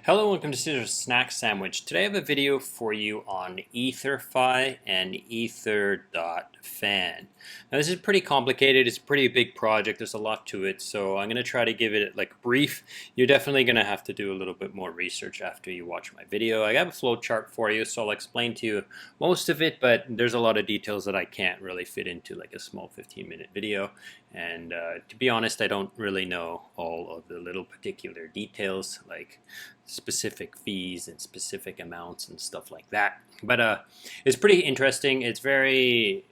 Hello, welcome to Caesar's Snack Sandwich. Today I have a video for you on Ether.fi and Ether.fan. Now this is pretty complicated, it's a pretty big project, there's a lot to it, so I'm going to try to give it like brief. You're definitely going to have to do a little bit more research after you watch my video. I have a flow chart for you, so I'll explain to you most of it, but there's a lot of details that I can't really fit into like a small 15-minute video. And to be honest, I don't really know all of the little particular details, like specific fees and specific amounts and stuff like that. But it's pretty interesting. It's very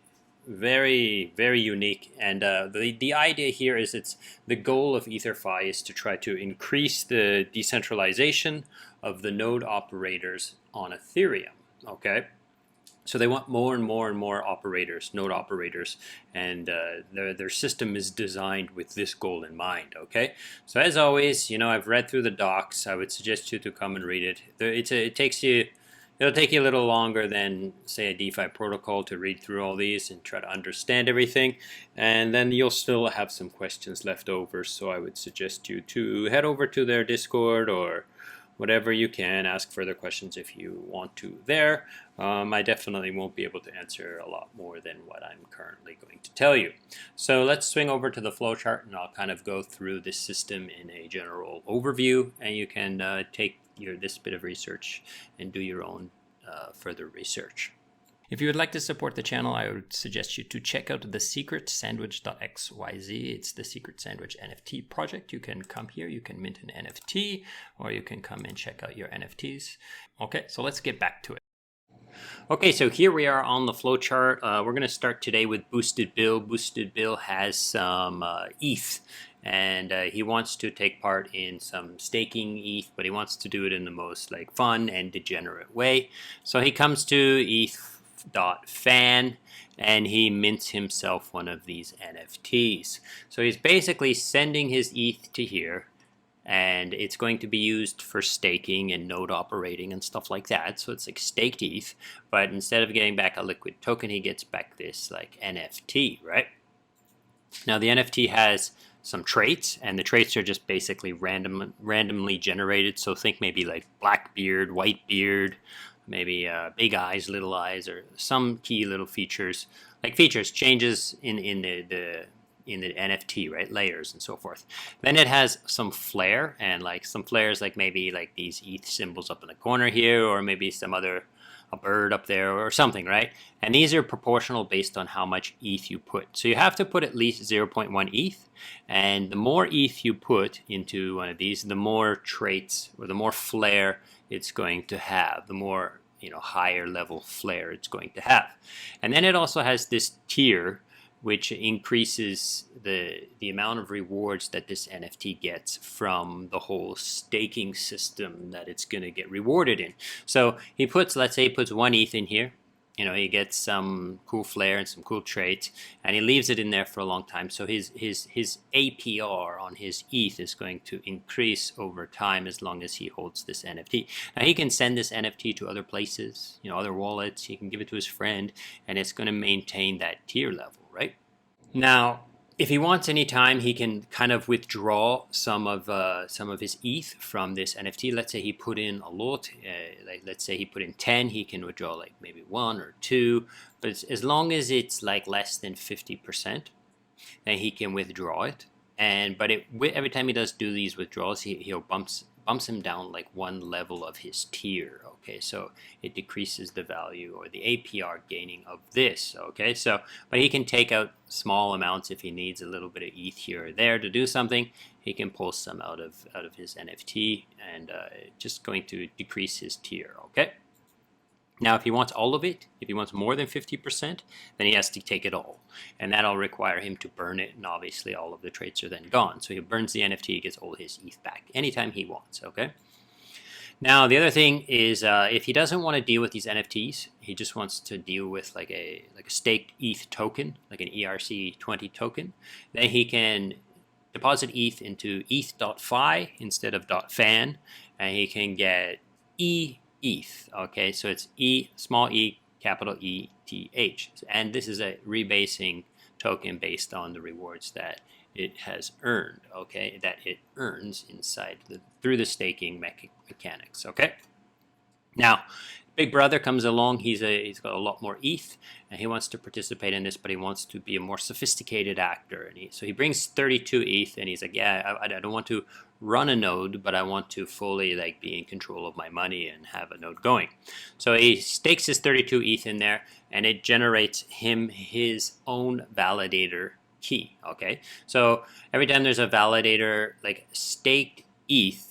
unique. And the idea here is the goal of Ether.fi is to try to increase the decentralization of the node operators on Ethereum. Okay. So they want more and more operators, node operators, and their system is designed with this goal in mind. Okay, so as always, I've read through the docs. I would suggest you to come and read it. It'll take you a little longer than say a DeFi protocol to read through all these and try to understand everything, and then you'll still have some questions left over. So I would suggest you to head over to their Discord or whatever you can, ask further questions if you want to there. I definitely won't be able to answer a lot more than what I'm currently going to tell you. So let's swing over to the flowchart and I'll kind of go through this system in a general overview, and you can take this bit of research and do your own further research. If you would like to support the channel, I would suggest you to check out the secretsandwich.xyz. It's the Secret Sandwich NFT project. You can come here, you can mint an NFT, or you can come and check out your NFTs. Okay, so let's get back to it. Okay, so here we are on the flowchart. We're going to start today with Boosted Bill. Boosted Bill has some ETH. And he wants to take part in some staking ETH, but he wants to do it in the most fun and degenerate way. So he comes to ETH.fan and he mints himself one of these NFTs. So he's basically sending his ETH to here, and it's going to be used for staking and node operating and stuff like that. So it's like staked ETH, but instead of getting back a liquid token, he gets back this NFT, right? Now the NFT has some traits, and the traits are just basically randomly generated. So think maybe like black beard, white beard, maybe big eyes, little eyes, or some key little features, changes in the NFT, right? Layers and so forth. Then it has some flair, and some flares maybe these ETH symbols up in the corner here, or maybe a bird up there or something, right? And these are proportional based on how much ETH you put. So you have to put at least 0.1 ETH, and the more ETH you put into one of these, the more traits or the more flair it's going to have, the more higher level flair it's going to have. And then it also has this tier, which increases the amount of rewards that this NFT gets from the whole staking system that it's going to get rewarded in. So he puts, let's say he puts 1 ETH in here. He gets some cool flair and some cool traits, and he leaves it in there for a long time. So his APR on his ETH is going to increase over time as long as he holds this NFT. Now he can send this NFT to other places, other wallets. He can give it to his friend, and it's going to maintain that tier level, right? Now, if he wants any time, he can kind of withdraw some of his ETH from this NFT. Let's say he put in a lot, let's say he put in 10, he can withdraw maybe 1 or 2, but as long as it's less than 50%, then he can withdraw it. But every time he does these withdrawals, he'll bumps him down 1 level of his tier. Okay, so it decreases the value or the APR gaining of this. Okay, so but he can take out small amounts if he needs a little bit of ETH here or there to do something. He can pull some out of his NFT, and just going to decrease his tier. Okay. Now, if he wants all of it, if he wants more than 50%, then he has to take it all. And that'll require him to burn it, and obviously all of the traits are then gone. So he burns the NFT, he gets all his ETH back anytime he wants, okay? Now, the other thing is if he doesn't want to deal with these NFTs, he just wants to deal with a staked ETH token, like an ERC20 token, then he can deposit ETH into ETH.fi instead of .fan, and he can get eETH. Okay, so it's small e, capital ETH, and this is a rebasing token based on the rewards that it has earned, okay, that it earns inside through the staking mechanics, okay. Now, Big Brother comes along. He's got a lot more ETH, and he wants to participate in this, but he wants to be a more sophisticated actor. And so he brings 32 ETH, and he's like, yeah, I don't want to run a node, but I want to fully like be in control of my money and have a node going. So he stakes his 32 ETH in there, and it generates him his own validator key. Okay, so every time there's a validator like staked ETH.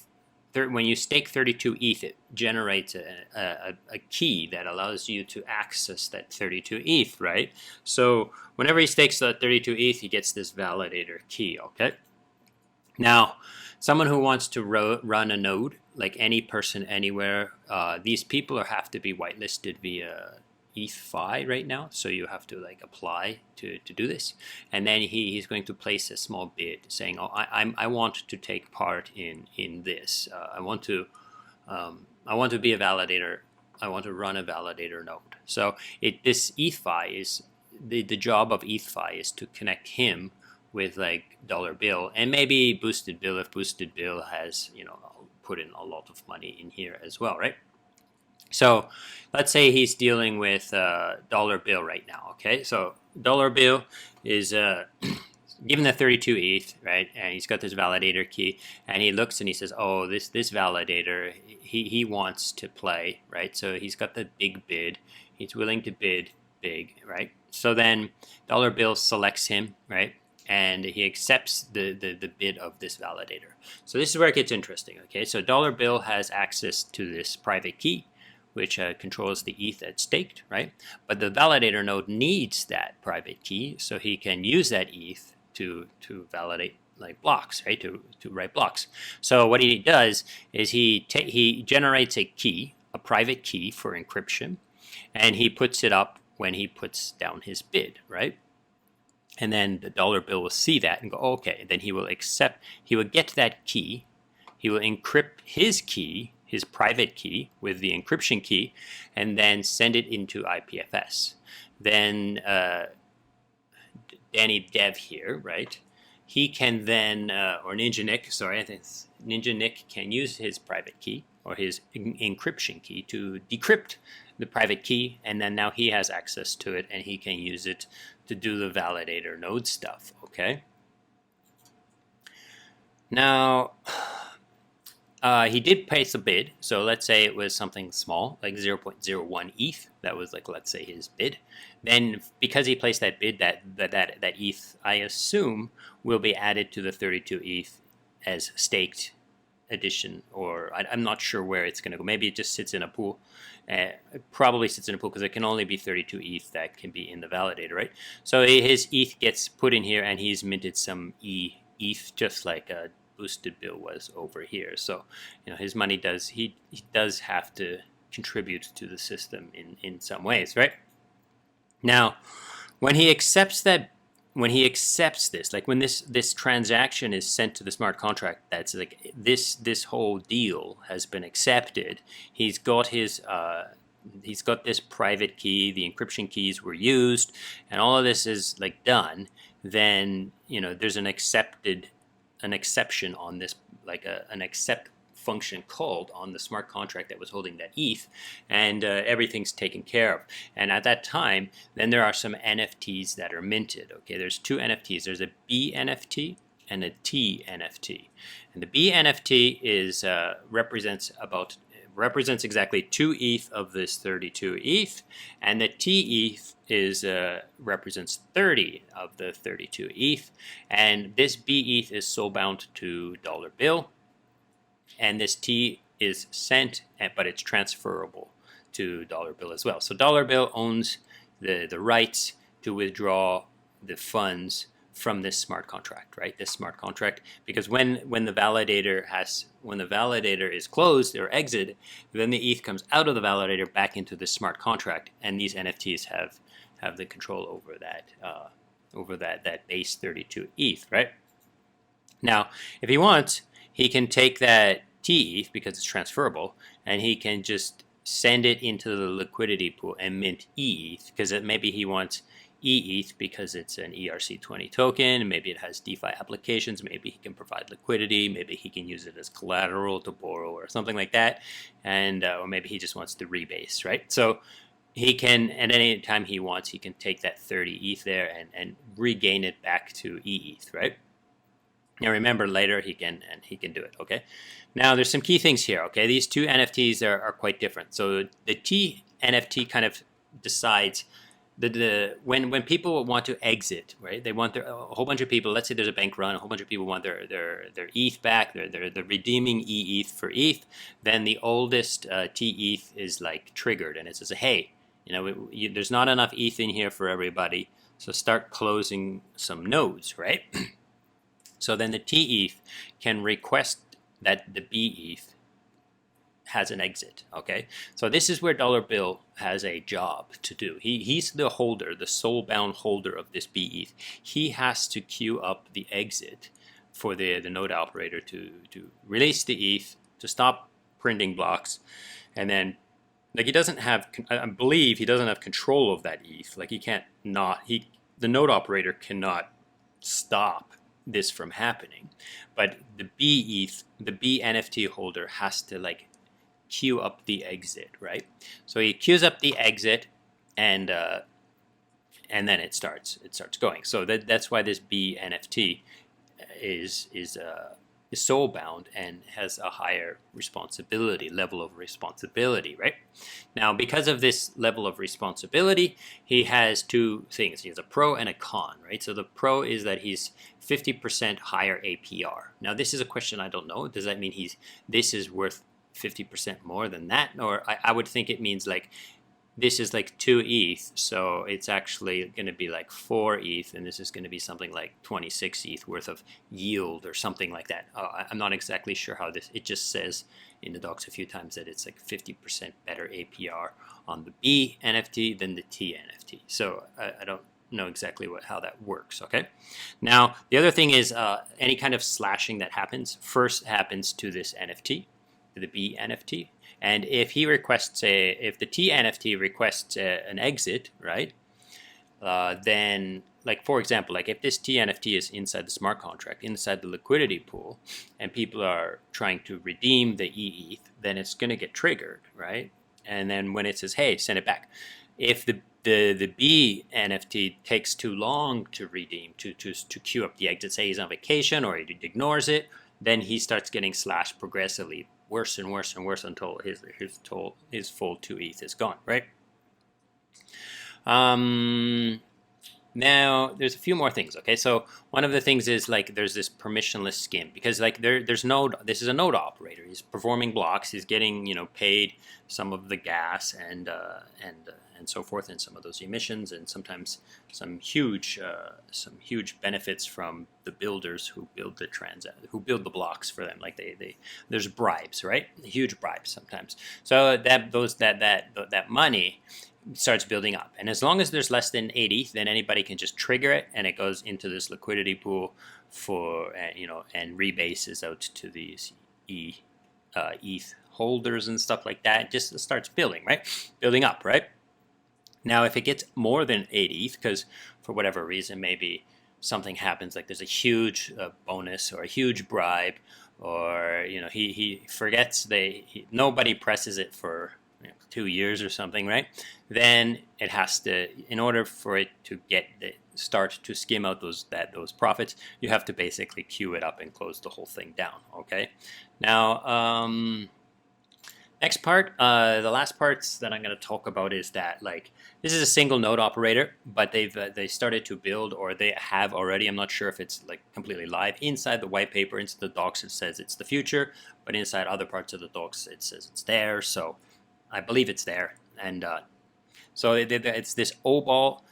When you stake 32 ETH, it generates a key that allows you to access that 32 ETH, right? So whenever he stakes that 32 ETH, he gets this validator key, okay? Now, someone who wants to run a node, like any person anywhere, these people have to be whitelisted via ETH.fi right now, so you have to like apply to do this, and then he's going to place a small bid saying, oh, I want to take part in this. I want to be a validator. I want to run a validator node. So this ETH.fi is the job of ETH.fi is to connect him with like Dollar Bill and maybe Boosted Bill if Boosted Bill has put in a lot of money in here as well, right? So let's say he's dealing with Dollar Bill right now, okay? So Dollar Bill is given the 32 ETH, right? And he's got this validator key, and he looks and he says, oh, this validator, he wants to play, right? So he's got the big bid. He's willing to bid big, right? So then Dollar Bill selects him, right? And he accepts the bid of this validator. So this is where it gets interesting, okay? So Dollar Bill has access to this private key, which controls the ETH that's staked, right? But the validator node needs that private key, so he can use that ETH to validate like blocks, right? To write blocks. So what he does is he generates a key, a private key for encryption, and he puts it up when he puts down his bid, right? And then the Dollar Bill will see that and go, okay. And then he will accept. He will get that key. He will encrypt his key, his private key, with the encryption key, and then send it into IPFS. Then Danny Dev here, right? He can then, or Ninja Nick, sorry, I think Ninja Nick can use his private key or his encryption key to decrypt the private key, and then now he has access to it, and he can use it to do the validator node stuff, okay? Now, he did place a bid, so let's say it was something small, like 0.01 ETH. That was like, let's say, his bid. Then, because he placed that bid, that ETH, I assume, will be added to the 32 ETH as staked addition, or I'm not sure where it's going to go. Maybe it just sits in a pool. It probably sits in a pool because it can only be 32 ETH that can be in the validator, right? So his ETH gets put in here, and he's minted some ETH, just like a Boosted Bill was over here. So his money does have to contribute to the system in some ways, right? Now, when he accepts this, like when this transaction is sent to the smart contract, that's like this whole deal has been accepted. He's got this private key, the encryption keys were used, and all of this is like done. Then there's an exception on this, like an accept function called on the smart contract that was holding that ETH, and everything's taken care of. And at that time, then there are some NFTs that are minted. Okay, there's two NFTs. There's a B NFT and a T NFT. And the B NFT is represents exactly 2 ETH of this 32 ETH, and the T ETH is represents 30 of the 32 ETH, and this B ETH is soulbound to Dollar Bill, and this T is sent, but it's transferable to Dollar Bill as well. So Dollar Bill owns the rights to withdraw the funds from this smart contract, right? This smart contract, because when the validator is closed or exited, then the ETH comes out of the validator back into the smart contract, and these NFTs have the control over that base 32 ETH, right? Now, if he wants, he can take that T ETH, because it's transferable, and he can just send it into the liquidity pool and mint ETH, because maybe he wants eETH because it's an ERC20 token. Maybe it has DeFi applications. Maybe he can provide liquidity. Maybe he can use it as collateral to borrow or something like that. And or maybe he just wants to rebase, right? So he can, at any time he wants, he can take that 30 ETH there and regain it back to eETH, right? Now remember, later he can do it. Okay. Now there's some key things here. Okay, these two NFTs are quite different. So the T NFT kind of decides when people want to exit, right? They want a whole bunch of people. Let's say there's a bank run. A whole bunch of people want their ETH back. They're redeeming eETH for ETH. Then the oldest TETH is like triggered, and it says, hey, there's not enough ETH in here for everybody. So start closing some nodes, right? So then the TETH can request that the BETH has an exit, okay? So this is where Dollar Bill has a job to do. He's the holder, the soul-bound holder of this BETH. He has to queue up the exit for the node operator to release the ETH, to stop printing blocks, and then he doesn't have, I believe he doesn't have control of that ETH. Like the node operator cannot stop this from happening, but the BETH, the B NFT holder has to queue up the exit, right? So he queues up the exit, and then it starts going. So that's why this B NFT is soul bound and has a higher level of responsibility, right? Now, because of this level of responsibility, he has two things. He has a pro and a con, right? So the pro is that he's 50% higher APR. Now, this is a question I don't know. Does that mean this is worth 50% more than that? Or I would think it means this is 2 ETH, so it's actually going to be 4 ETH, and this is going to be something like 26 ETH worth of yield or something like that. I'm not exactly sure how this, it just says in the docs a few times that it's 50% better APR on the B NFT than the T NFT. So I don't know exactly how that works, okay? Now, the other thing is any kind of slashing that happens first happens to this NFT, to the B NFT. And if he requests if the T NFT requests an exit, right? Then, for example, if this T NFT is inside the smart contract, inside the liquidity pool, and people are trying to redeem the eETH, then it's going to get triggered, right? And then when it says, hey, send it back. If the B NFT takes too long to redeem, to queue up the exit, say he's on vacation or he ignores it, then he starts getting slashed progressively, worse and worse and worse, until his full 2 ETH is gone, right? Now, there's a few more things, okay? So one of the things is there's this permissionless skim, because this is a node operator. He's performing blocks. He's getting paid some of the gas and so forth, and some of those emissions, and sometimes some huge benefits from the builders who build the blocks for them. There's bribes, right? Huge bribes sometimes. So that money starts building up, and as long as there's less than 8 ETH, then anybody can just trigger it, and it goes into this liquidity pool for and rebases out to these ETH holders and stuff like that. It just starts building up, right? Now, if it gets more than 8 ETH, because for whatever reason, maybe something happens, there's a huge bonus or a huge bribe, or he forgets, nobody presses it for 2 years or something, right? Then it has to, in order for it to start to skim out those profits, you have to basically queue it up and close the whole thing down. Okay. Now, next part, the last parts that I'm going to talk about is that this is a single node operator, but they started to build, or they have already. I'm not sure if it's completely live. Inside the white paper, inside the docs, it says it's the future, but inside other parts of the docs, it says it's there. So I believe it's there, and so it's this OBAL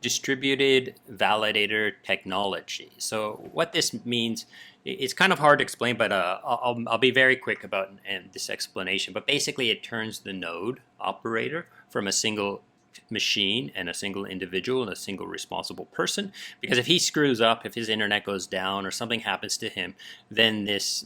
distributed validator technology. So what this means, it's kind of hard to explain, but I'll be very quick about this explanation. But basically, it turns the node operator from a single machine and a single individual and a single responsible person. Because if he screws up, if his internet goes down or something happens to him, then this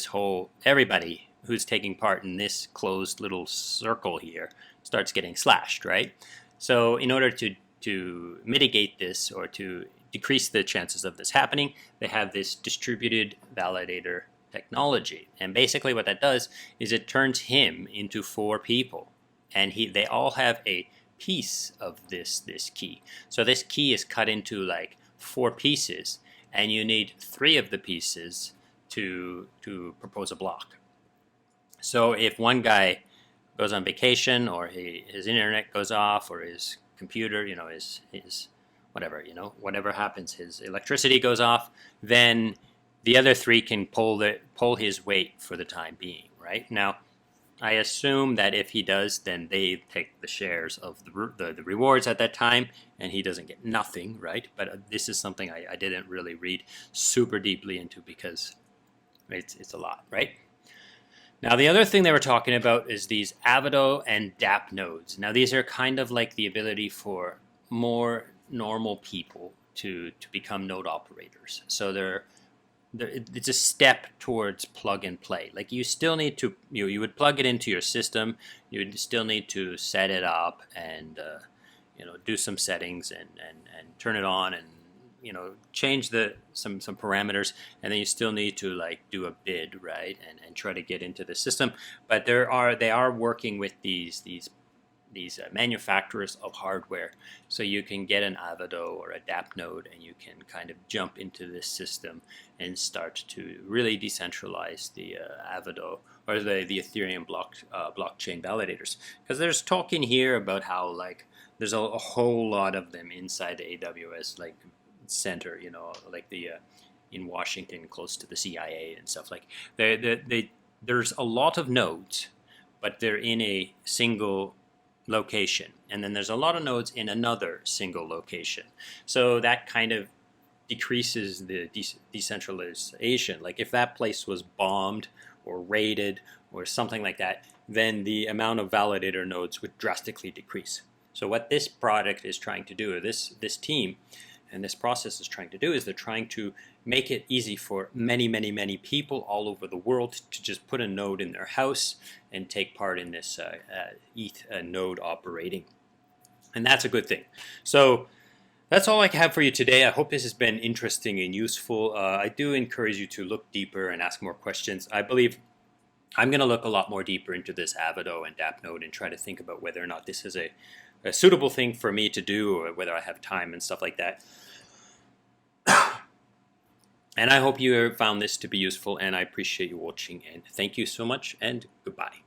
whole everybody who's taking part in this closed little circle here starts getting slashed, right? So in order to mitigate this or to decrease the chances of this happening, they have this distributed validator technology. And basically what that does is it turns him into 4 people. And they all have a piece of this key. So this key is cut into like 4 pieces, and you need 3 of the pieces to propose a block. So if one guy goes on vacation, or his internet goes off, or his computer, his whatever, whatever happens, his electricity goes off, then the other 3 can pull his weight for the time being, right? Now, I assume that if he does, then they take the shares of the rewards at that time, and he doesn't get nothing, right? But this is something I didn't really read super deeply into, because it's a lot, right? Now, the other thing they were talking about is these Avado and dApp nodes. Now, these are kind of like the ability for more normal people to become node operators. So it's a step towards plug and play. Like, you still need to, you would plug it into your system. You would still need to set it up and do some settings and turn it on and change some parameters, and then you still need to like do a bid, right, and try to get into the system. But they are working with these manufacturers of hardware, so you can get an Avado or a dApp node, and you can kind of jump into this system and start to really decentralize the Avado or the Ethereum blockchain validators. Because there's talking here about how like there's a whole lot of them inside the AWS like center, like the in Washington, close to the CIA and stuff. Like there's a lot of nodes, but they're in a single location, and then there's a lot of nodes in another single location. So that kind of decreases the decentralization. Like, if that place was bombed or raided or something like that, then the amount of validator nodes would drastically decrease. So what this product is trying to do, this team and this process is trying to do, is they're trying to make it easy for many people all over the world to just put a node in their house and take part in this ETH node operating. And that's a good thing. So that's all I have for you today. I hope this has been interesting and useful. I do encourage you to look deeper and ask more questions. I believe I'm going to look a lot more deeper into this Avado and dApp node and try to think about whether or not this is a suitable thing for me to do, or whether I have time and stuff like that. And I hope you found this to be useful, and I appreciate you watching, and thank you so much, and goodbye.